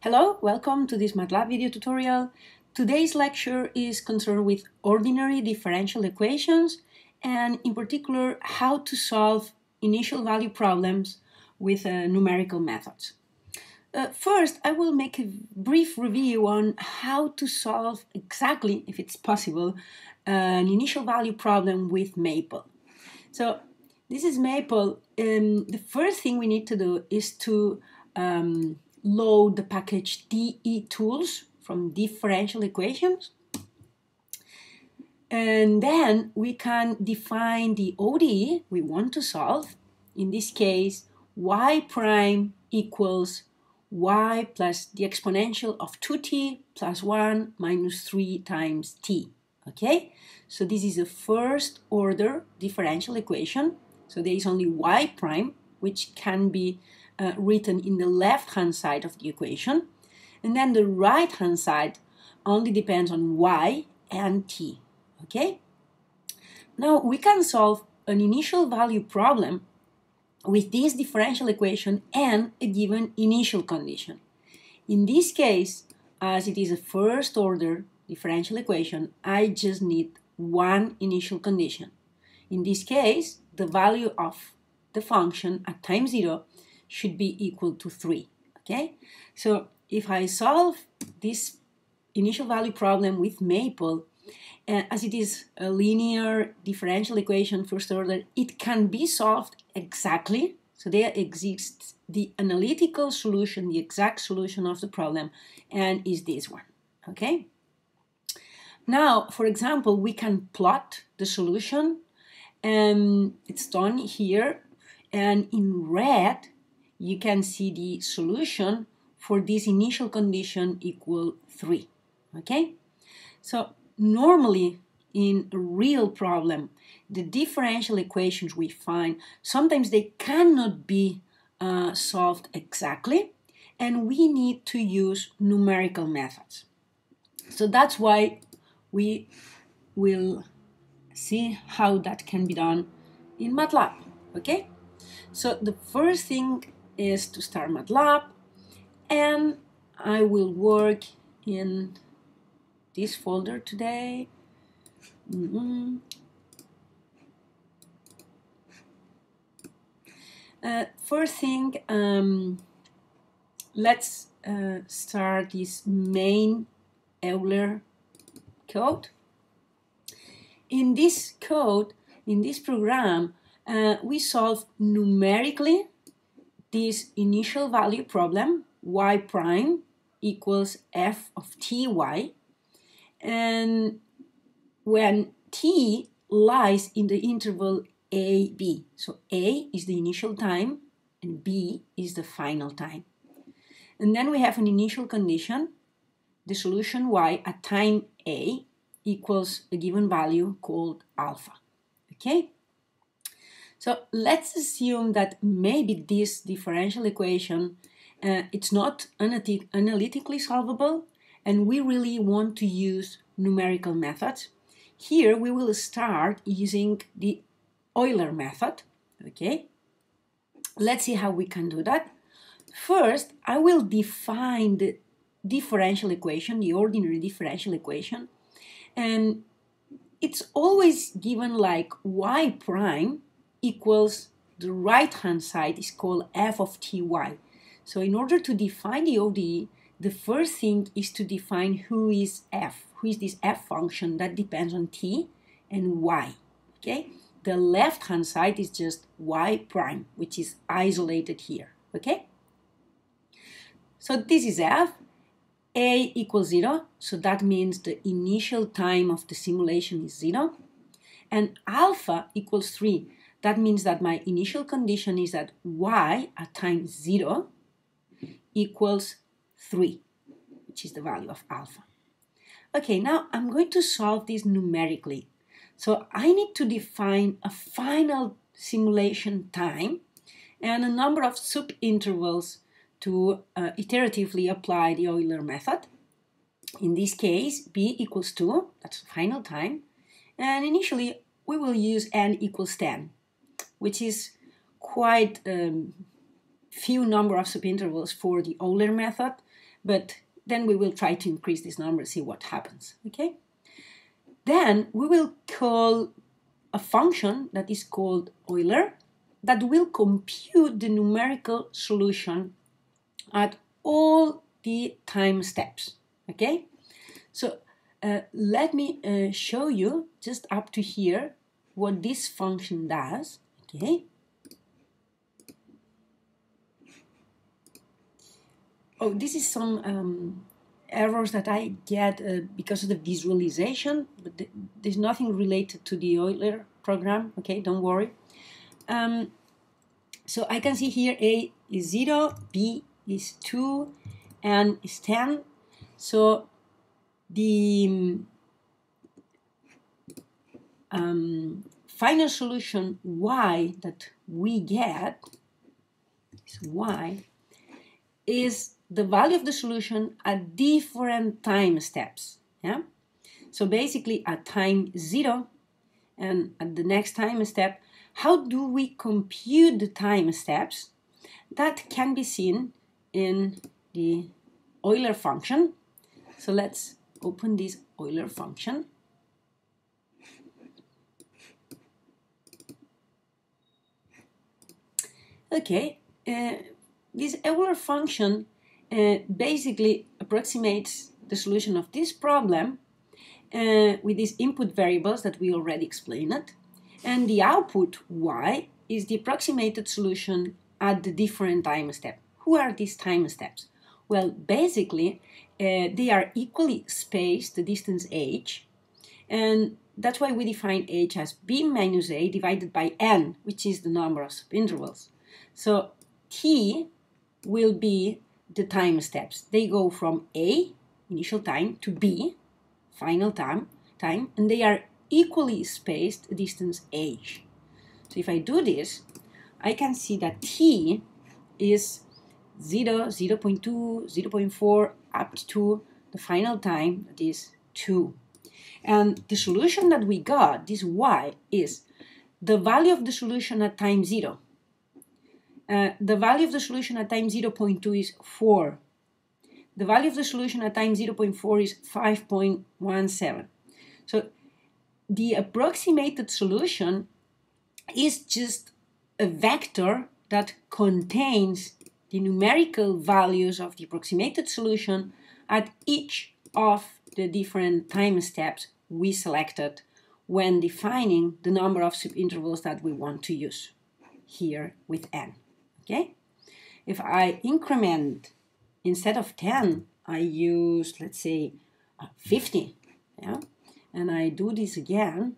Hello, welcome to this Matlab video tutorial. Today's lecture is concerned with ordinary differential equations and in particular how to solve initial value problems with numerical methods. First, I will make a brief review on how to solve exactly, if it's possible, an initial value problem with Maple. So this is Maple. The first thing we need to do is to load the package DE tools from differential equations. And then we can define the ODE we want to solve. In this case, y prime equals y plus the exponential of 2t plus 1 minus 3 times t. Okay? So this is a first order differential equation. So there is only y prime, which can be written in the left-hand side of the equation. And then the right-hand side only depends on y and t. Okay? Now we can solve an initial value problem with this differential equation and a given initial condition. In this case, as it is a first-order differential equation, I just need one initial condition. In this case, the value of the function at time 0 should be equal to 3. Okay? So if I solve this initial value problem with Maple, as it is a linear differential equation first order, it can be solved exactly. So there exists the analytical solution, the exact solution of the problem, and is this one. Okay? Now, for example, we can plot the solution, and it's done here, and in red you can see the solution for this initial condition equal 3. Okay? So normally in a real problem, the differential equations we find, sometimes they cannot be solved exactly, and we need to use numerical methods. So that's why we will see how that can be done in Matlab. Okay? So the first thing is to start Matlab, and I will work in this folder today. First thing, let's start this main Euler code. In this code, in this program, we solve numerically this initial value problem, y prime equals f of ty, and when t lies in the interval a, b. So a is the initial time and b is the final time. And then we have an initial condition, the solution y at time a equals a given value called alpha. Okay? So let's assume that maybe this differential equation, it's not analytically solvable, and we really want to use numerical methods. Here we will start using the Euler method. Okay? Let's see how we can do that. First, I will define the differential equation, the ordinary differential equation, and it's always given like y prime equals the right-hand side is called f of ty. So in order to define the ODE, the first thing is to define who is f, who is this f function that depends on t and y. Okay? The left-hand side is just y prime, which is isolated here. Okay? So this is f. A equals 0, so that means the initial time of the simulation is 0. And alpha equals 3. That means that my initial condition is that y at time 0 equals 3, which is the value of alpha. Okay, now I'm going to solve this numerically. So I need to define a final simulation time and a number of subintervals to iteratively apply the Euler method. In this case, b equals 2, that's the final time. And initially, we will use n equals 10, which is quite few number of subintervals for the Euler method, but then we will try to increase this number, see what happens, okay? Then we will call a function that is called Euler that will compute the numerical solution at all the time steps, okay? So let me show you just up to here what this function does, okay? Oh, this is some errors that I get because of the visualization, but there's nothing related to the Euler program, okay, don't worry. So I can see here A is 0, B is 2, N is 10. So the final solution Y that we get, Y, is the value of the solution at different time steps. Yeah? So basically at time 0 and at the next time step, how do we compute the time steps? That can be seen in the Euler function. So let's open this Euler function. Okay, this Euler function basically approximates the solution of this problem with these input variables that we already explained, and the output Y is the approximated solution at the different time steps. Who are these time steps? Well, basically they are equally spaced, the distance h, and that's why we define h as b minus a divided by n, which is the number of subintervals. So t will be the time steps. They go from A, initial time, to B, final time, and they are equally spaced distance h. So if I do this, I can see that t is 0, 0.2, 0.4, up to the final time, that is 2. And the solution that we got, this y, is the value of the solution at time 0. The value of the solution at time 0.2 is 4. The value of the solution at time 0.4 is 5.17. So the approximated solution is just a vector that contains the numerical values of the approximated solution at each of the different time steps we selected when defining the number of subintervals that we want to use here with n. Okay? If I increment, instead of 10, I use, let's say, 50, yeah? And I do this again,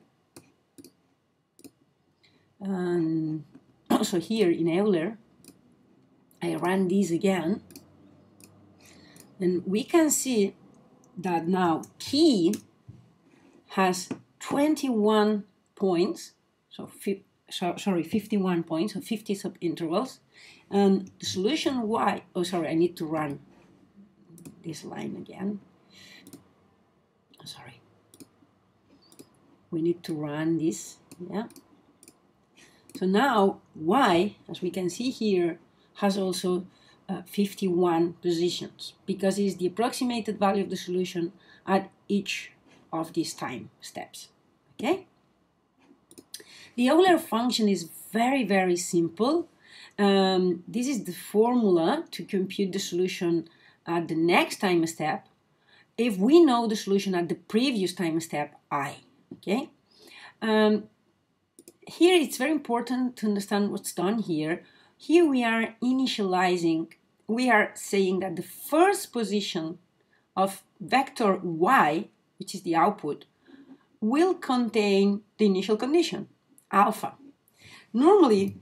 and also here in Euler, I run this again, and we can see that now t has 21 points, so 51 points, so 50 subintervals, and the solution y, oh sorry, I need to run this line again, sorry, we need to run this, yeah. So now y, as we can see here, has also 51 positions, because it's the approximated value of the solution at each of these time steps, okay? The Euler function is very, very simple. This is the formula to compute the solution at the next time step if we know the solution at the previous time step I, okay? Here it's very important to understand what's done here. Here we are initializing, we are saying that the first position of vector y, which is the output, will contain the initial condition, alpha. Normally,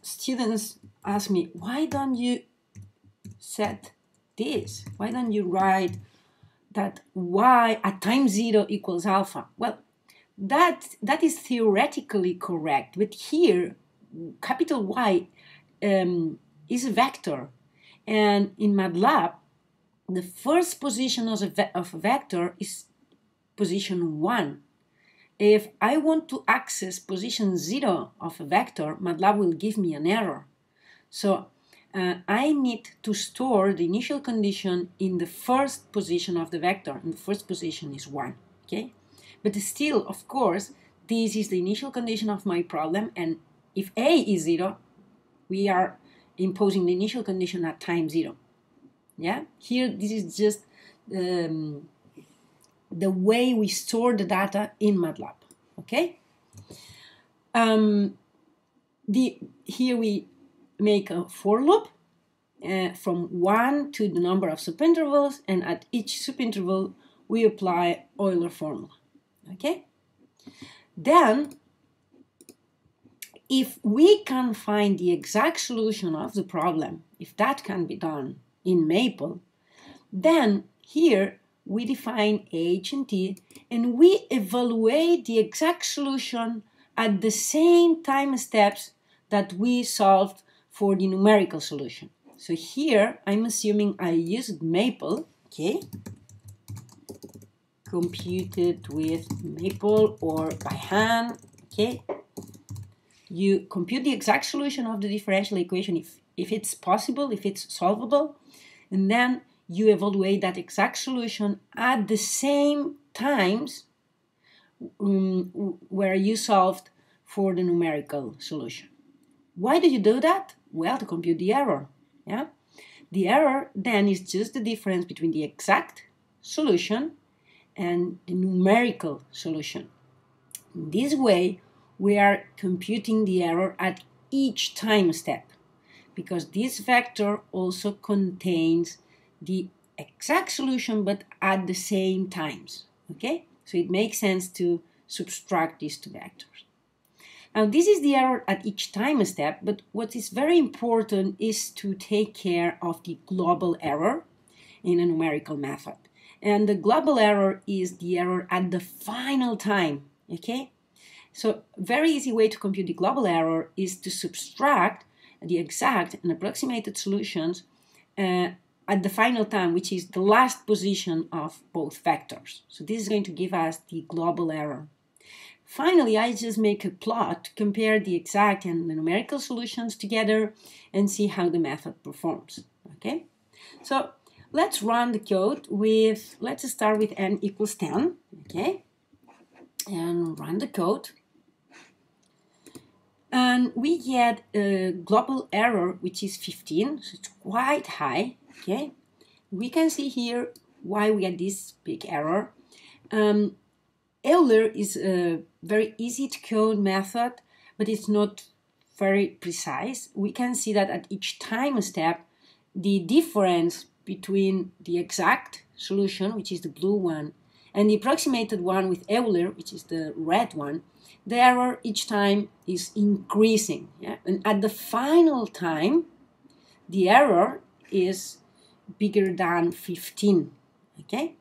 students ask me, why don't you set this? Why don't you write that y at time 0 equals alpha? Well, that is theoretically correct, but here, capital Y is a vector, and in Matlab, the first position of a vector is position 1. If I want to access position 0 of a vector, Matlab will give me an error. So I need to store the initial condition in the first position of the vector, and the first position is 1, okay? But still, of course, this is the initial condition of my problem, and if A is 0, we are imposing the initial condition at time 0. Yeah? Here, this is just the way we store the data in Matlab, okay? Here we make a for loop from 1 to the number of subintervals, and at each subinterval we apply Euler formula, okay? Then, if we can find the exact solution of the problem, if that can be done in Maple, then here we define H and T, and we evaluate the exact solution at the same time steps that we solved for the numerical solution. So here I'm assuming I used Maple, okay, computed with Maple or by hand, okay. You compute the exact solution of the differential equation if it's possible, if it's solvable, and then you evaluate that exact solution at the same times where you solved for the numerical solution. Why do you do that? Well, to compute the error. Yeah? The error then is just the difference between the exact solution and the numerical solution. In this way, we are computing the error at each time step, because this vector also contains the exact solution but at the same times. Okay? So it makes sense to subtract these two vectors. Now this is the error at each time step, but what is very important is to take care of the global error in a numerical method. And the global error is the error at the final time. Okay? So very easy way to compute the global error is to subtract the exact and approximated solutions at the final time, which is the last position of both vectors. So this is going to give us the global error. Finally, I just make a plot to compare the exact and the numerical solutions together and see how the method performs. Okay? So let's run the code with, let's start with n equals 10. Okay? And run the code. And we get a global error, which is 15, so it's quite high, okay? We can see here why we get this big error. Euler is a very easy to code method, but it's not very precise. We can see that at each time step, the difference between the exact solution, which is the blue one, and the approximated one with Euler, which is the red one, the error each time is increasing. Yeah? And at the final time, the error is bigger than 15. Okay?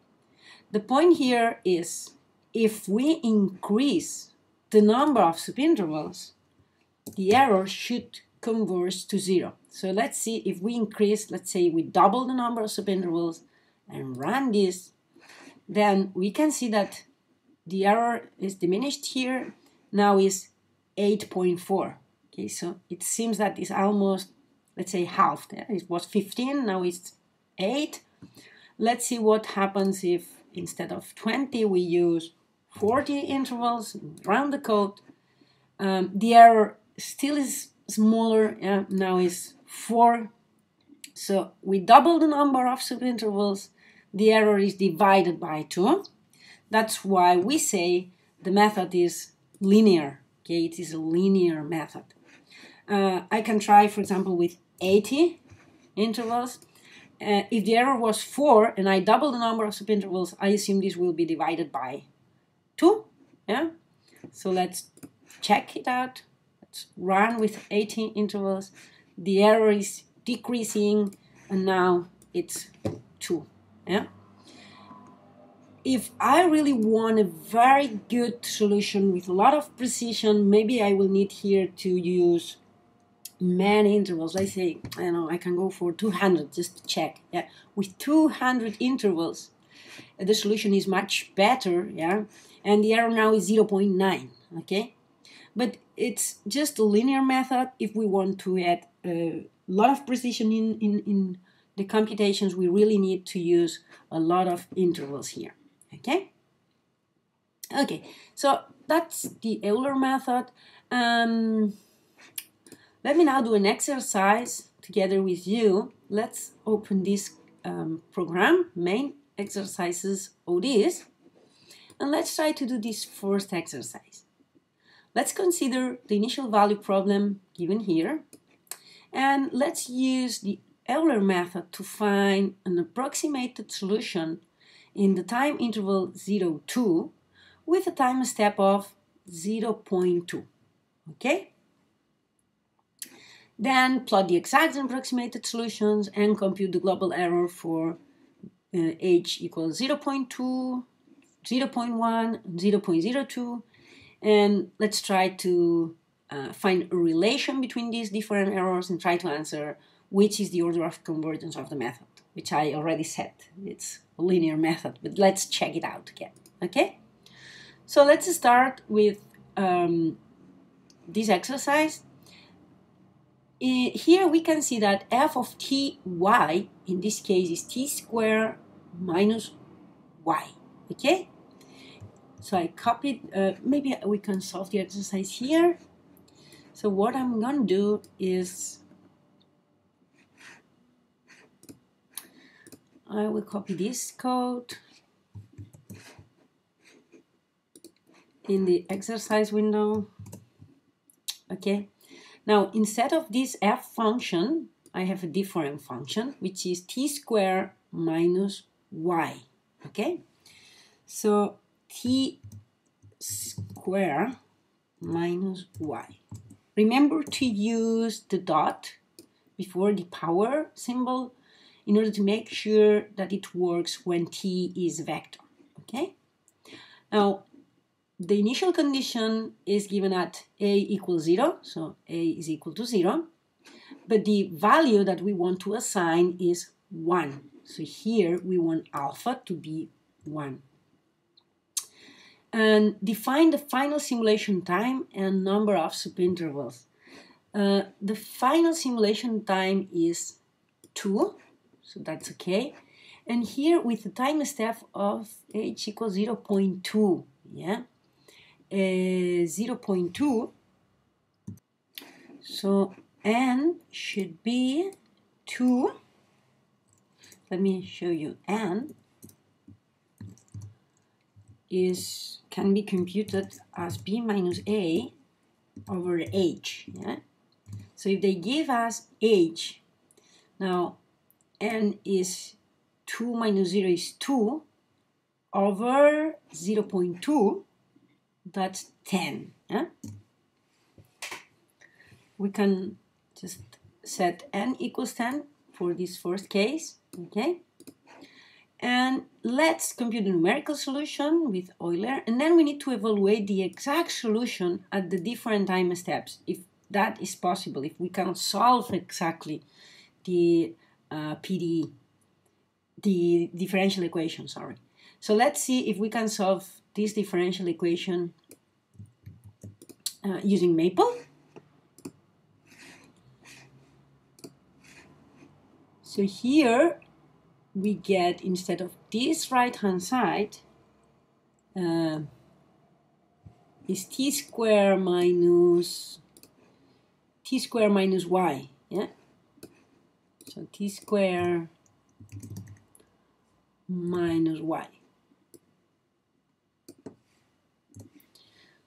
The point here is if we increase the number of subintervals, the error should converge to 0. So let's see if we increase, let's say we double the number of subintervals and run this, then we can see that the error is diminished here. Now is 8.4. Okay, so it seems that it's almost, let's say, halved. Yeah? It was 15, now it's 8. Let's see what happens if instead of 20 we use 40 intervals, run the code. The error still is smaller, yeah? Now is 4. So we double the number of subintervals, the error is divided by 2. That's why we say the method is linear. Okay, it is a linear method. I can try, for example, with 80 intervals. If the error was 4 and I double the number of subintervals, I assume this will be divided by 2. Yeah. So let's check it out. Let's run with 80 intervals. The error is decreasing, and now it's 2. Yeah. If I really want a very good solution with a lot of precision, maybe I will need here to use many intervals. I say, I don't know, I can go for 200 just to check. Yeah, with 200 intervals, the solution is much better. Yeah, and the error now is 0.9. Okay, but it's just a linear method. If we want to add a lot of precision in the computations, we really need to use a lot of intervals here. Okay? Okay, so that's the Euler method. Let me now do an exercise together with you. Let's open this program, main exercises ODS, and let's try to do this first exercise. Let's consider the initial value problem given here, and let's use the Euler method to find an approximated solution in the time interval 0, 2 with a time step of 0.2. Okay? Then plot the exact and approximated solutions and compute the global error for h equals 0.2, 0.1, 0.02, and let's try to find a relation between these different errors and try to answer which is the order of convergence of the method, which I already said. It's a linear method, but let's check it out again, okay? So let's start with this exercise. Here we can see that f of ty, in this case, is t squared minus y, okay? So I copied, maybe we can solve the exercise here. So what I'm going to do is I will copy this code in the exercise window, okay? Now, instead of this f function, I have a different function, which is t squared minus y, okay? So t squared minus y. Remember to use the dot before the power symbol in order to make sure that it works when t is a vector, okay? Now, the initial condition is given at a equals 0, so a is equal to 0, but the value that we want to assign is 1. So here we want alpha to be 1. And define the final simulation time and number of subintervals. The final simulation time is 2, so that's okay. And here with the time step of h equals 0.2, yeah? 0.2, so n should be 2. Let me show you. N can be computed as b minus a over h, yeah? So if they give us h, now n is 2 minus 0 is 2 over 0.2, that's 10. Yeah? We can just set n equals 10 for this first case, okay? And let's compute the numerical solution with Euler, and then we need to evaluate the exact solution at the different time steps, if that is possible, if we can solve exactly the PDE, the differential equation, sorry. So let's see if we can solve this differential equation using Maple. So here we get, instead of this right-hand side, is t squared minus y, yeah? So t squared minus y.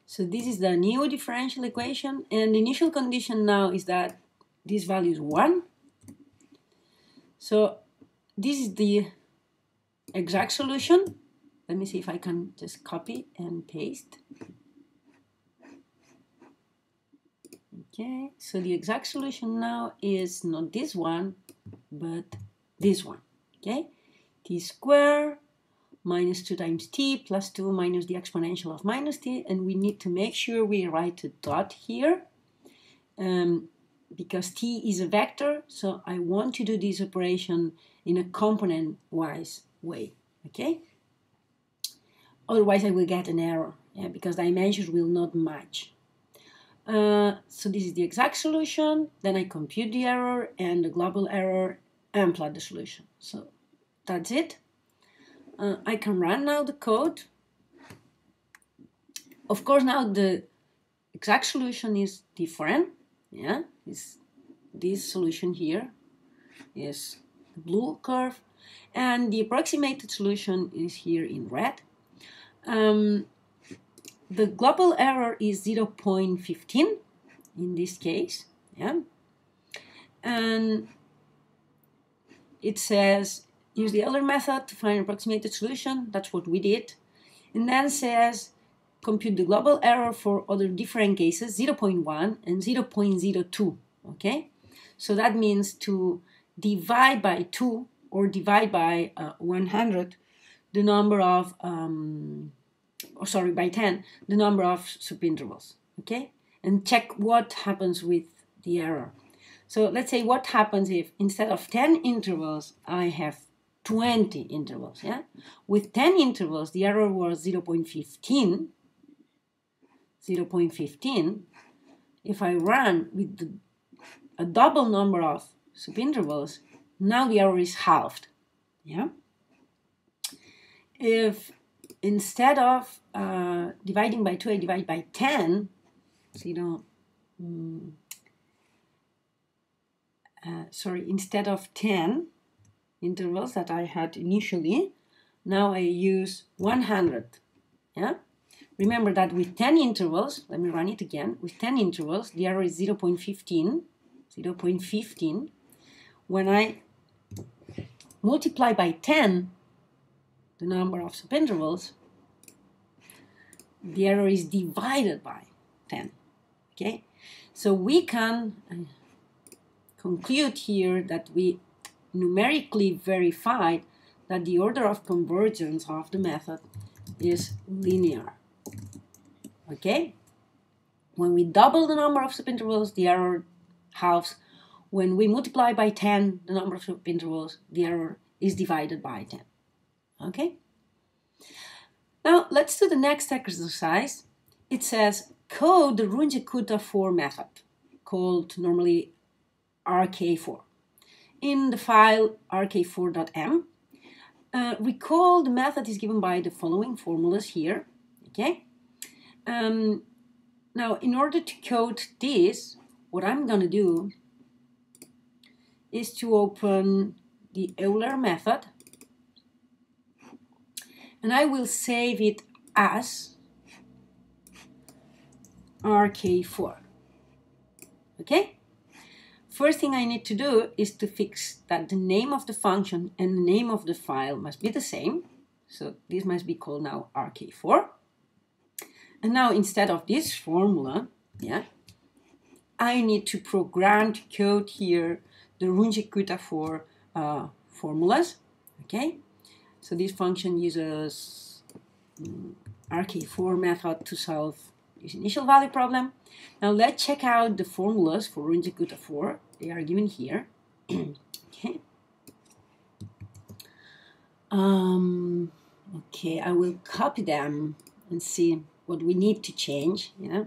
So this is the new differential equation, and the initial condition now is that this value is 1. So this is the exact solution. Let me see if I can just copy and paste. Okay, so the exact solution now is not this one, but this one. Okay, t squared minus 2 times t plus 2 minus the exponential of minus t, and we need to make sure we write a dot here because t is a vector, so I want to do this operation in a component-wise way, okay? Otherwise I will get an error, yeah, because dimensions will not match. So this is the exact solution. Then I compute the error and the global error and plot the solution. So that's it. I can run now the code. Of course, now the exact solution is different. Yeah, this solution here is the blue curve, and the approximated solution is here in red. The global error is 0.15 in this case, yeah, and it says use the Euler method to find an approximated solution. That's what we did, and then says compute the global error for other different cases, 0.1 and 0.02. Okay, so that means to divide by 2 or divide by 100 the number of by 10 the number of subintervals. Okay, and check what happens with the error. So let's say what happens if instead of 10 intervals I have 20 intervals. Yeah, with 10 intervals the error was 0.15. If I run with a double number of subintervals, now the error is halved. Yeah. If instead of dividing by 2, I divide by 10, instead of 10 intervals that I had initially, now I use 100. Yeah. Remember that with 10 intervals, let me run it again, with 10 intervals, the error is 0.15. When I multiply by 10 the number of subintervals, the error is divided by 10. Okay, so we can conclude here that we numerically verified that the order of convergence of the method is linear. Okay, when we double the number of subintervals, the error halves. When we multiply by 10 the number of subintervals, the error is divided by 10. Okay, now let's do the next exercise. It says code the Runge-Kutta-4 method, called normally RK4, in the file rk4.m. Recall the method is given by the following formulas here. Okay. Now, in order to code this, what I'm going to do is to open the Euler method, and I will save it as RK4. Okay? First thing I need to do is to fix that the name of the function and the name of the file must be the same. So this must be called now RK4. And now instead of this formula, yeah, I need to program to code here the Runge-Kutta-4 formulas. Okay, so this function uses RK4 method to solve this initial value problem. Now let's check out the formulas for Runge-Kutta-4. They are given here. Okay. Okay, I will copy them and see what we need to change. Yeah.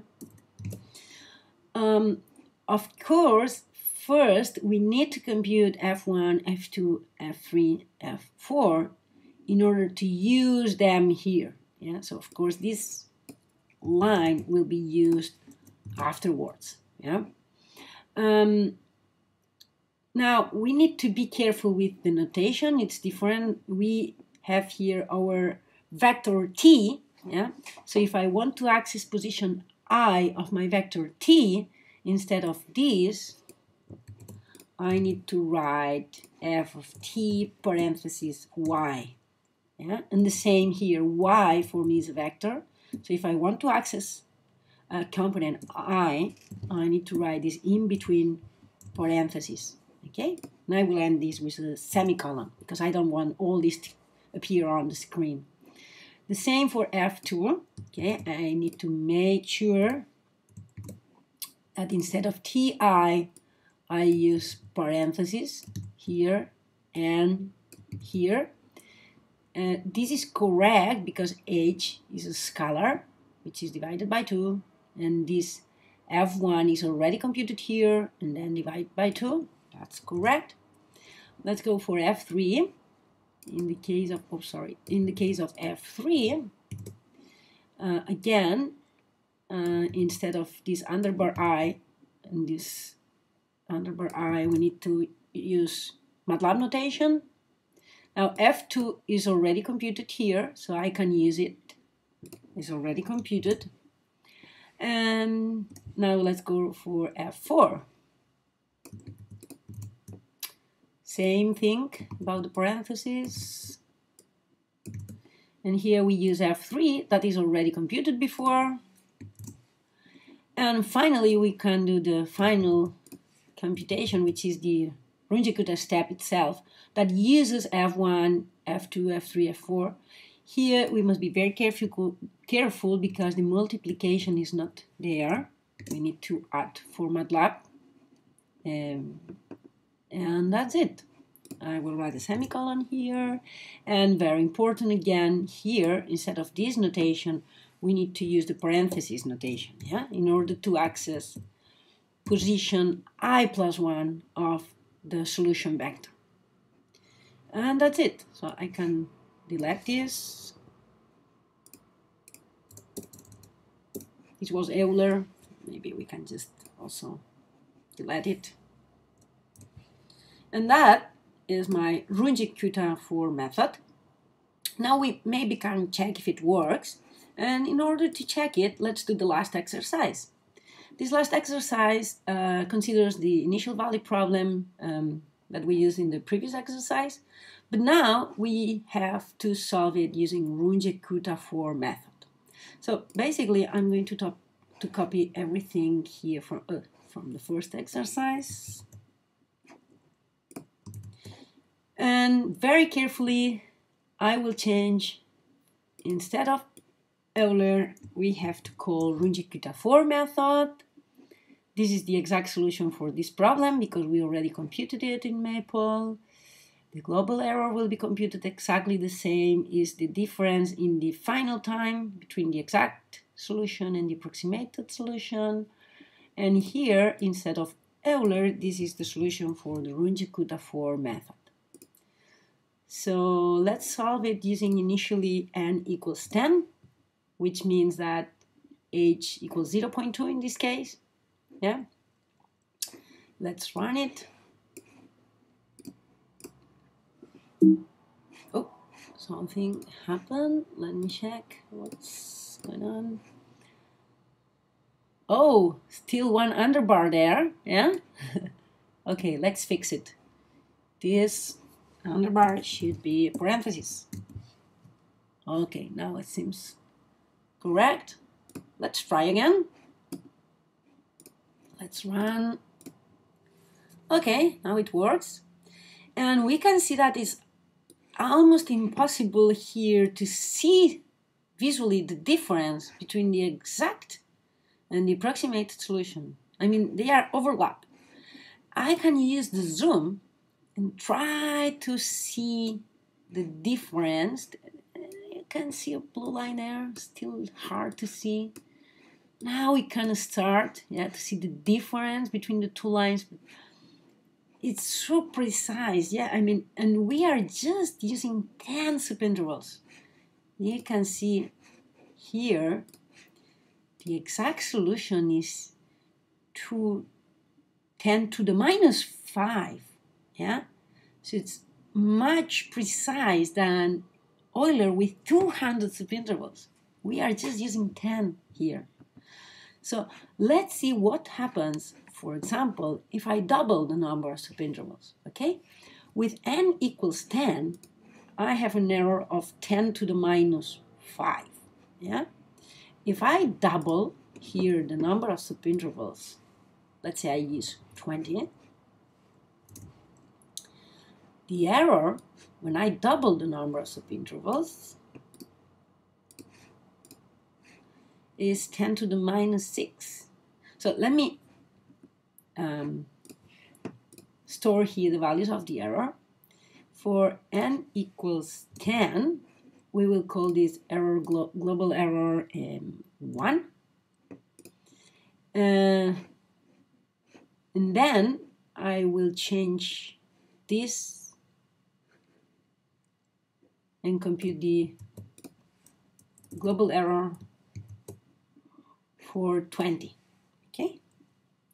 Of course, first we need to compute F1, F2, F3, F4 in order to use them here. Yeah. So of course this line will be used afterwards. Yeah. Now we need to be careful with the notation. It's different. We have here our vector t. Yeah. So if I want to access position I of my vector t, instead of this, I need to write f of t parentheses y. Yeah. And the same here. Y for me is a vector. So if I want to access a component I need to write this in between parentheses. Okay, and I will end this with a semicolon because I don't want all this to appear on the screen. The same for F2. Okay, I need to make sure that instead of ti, I use parentheses here and here. This is correct because h is a scalar, which is divided by 2, and this f1 is already computed here, and then divide by 2. That's correct. Let's go for f3. In the case of, in the case of f3, again, instead of this underbar I and this underbar I, we need to use Matlab notation. Now f2 is already computed here, so I can use it. It's already computed. And now let's go for f4. Same thing about the parentheses. And here we use f3, that is already computed before. And finally, we can do the final computation, which is the Runge-Kutta step itself, that uses f1, f2, f3, f4. Here we must be very careful because the multiplication is not there. We need to add for Matlab. And that's it. I will write a semicolon here. And very important again, here, instead of this notation, we need to use the parentheses notation, yeah, in order to access position I+1 of the solution vector. And that's it. So I can delete this. This was Euler. Maybe we can just also delete it. And that is my Runge-Kutta method. Now we maybe can check if it works. And in order to check it, let's do the last exercise. This last exercise considers the initial value problem that we used in the previous exercise. But now we have to solve it using Runge-Kutta method. So basically, I'm going to copy everything here from the first exercise. And very carefully, I will change, instead of Euler, we have to call Runge-Kutta method. This is the exact solution for this problem because we already computed it in Maple. The global error will be computed exactly the same, is the difference in the final time between the exact solution and the approximated solution. And here, instead of Euler, this is the solution for the Runge-Kutta method. So let's solve it using initially n equals 10, which means that h equals 0.2 in this case. Yeah. Let's run it. Oh, something happened. Let me check what's going on. Oh, still one underbar there. Yeah. Okay, let's fix it. This underbar should be a parenthesis. Okay, now it seems correct. Let's try again. Let's run. Okay, now it works. And we can see that it's almost impossible here to see visually the difference between the exact and the approximated solution. I mean, they are overlapped. I can use the zoom and try to see the difference. You can see a blue line there, still hard to see. Now we can start, yeah, to see the difference between the two lines. It's so precise, yeah, I mean, and we are just using 10 subintervals. You can see here the exact solution is 10 to the minus 5, yeah? So it's much precise than Euler with 200 subintervals. We are just using 10 here. So let's see what happens, for example, if I double the number of subintervals, okay? With n equals 10, I have an error of 10 to the minus 5, yeah? If I double here the number of subintervals, let's say I use 20, the error, when I double the number of subintervals, is 10 to the minus 6. So let me store here the values of the error. For n equals 10, we will call this error global error 1. And then I will change this and compute the global error for 20, okay?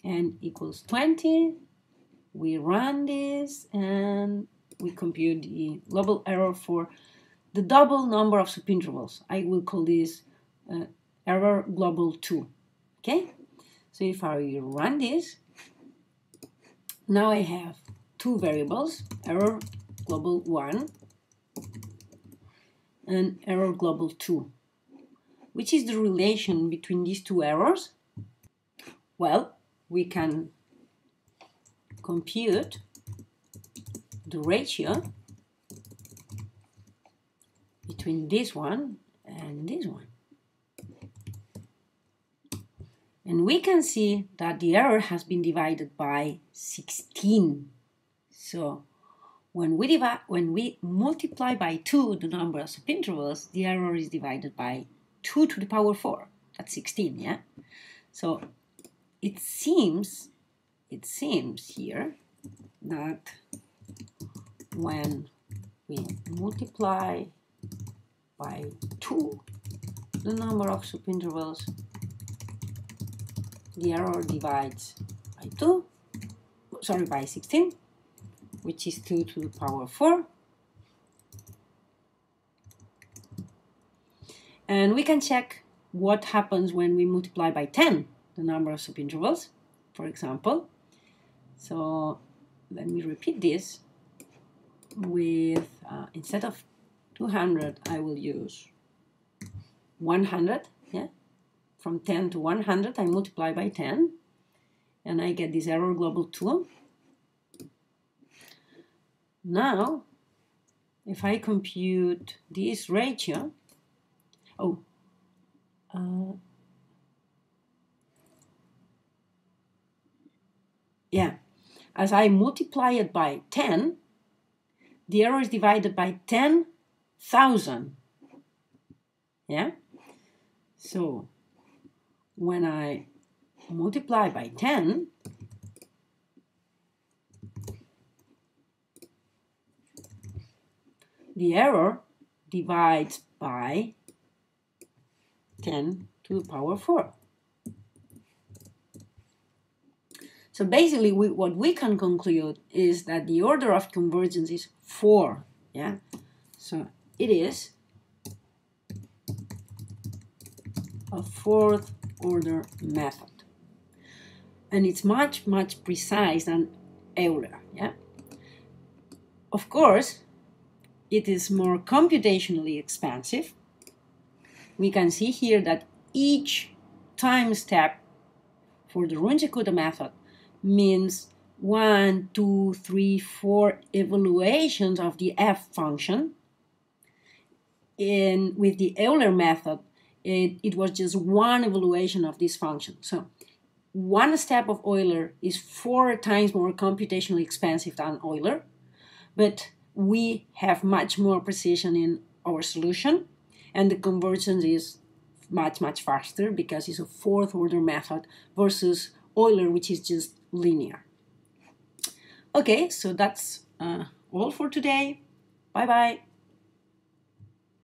And equals 20. We run this and we compute the global error for the double number of subintervals. I will call this error global 2, okay? So if I run this, now I have two variables, error global 1 and error global 2. Which is the relation between these two errors? Well, we can compute the ratio between this one and this one. And we can see that the error has been divided by 16. So when we multiply by 2 the number of subintervals, the error is divided by 2 to the power 4. That's 16, yeah? So it seems here that when we multiply by 2 the number of subintervals, the error divides by 16, which is 2 to the power 4. And we can check what happens when we multiply by 10 the number of subintervals, for example. So let me repeat this with, instead of 200, I will use 100, yeah? From 10 to 100, I multiply by 10, and I get this error global 2. Now, if I compute this ratio, as I multiply it by 10, the error is divided by 10,000. Yeah? So when I multiply by 10, the error divides by 10 to the power 4. So basically, what we can conclude is that the order of convergence is 4. Yeah. So it is a fourth order method, and it's much precise than Euler. Yeah. Of course, it is more computationally expensive. We can see here that each time step for the Runge-Kutta method means 1, 2, 3, 4 evaluations of the f function. And with the Euler method, it was just one evaluation of this function. So one step of Euler is 4 times more computationally expensive than Euler, but we have much more precision in our solution, and the convergence is much faster because it's a fourth order method versus Euler, which is just linear. Okay, so that's all for today. Bye-bye.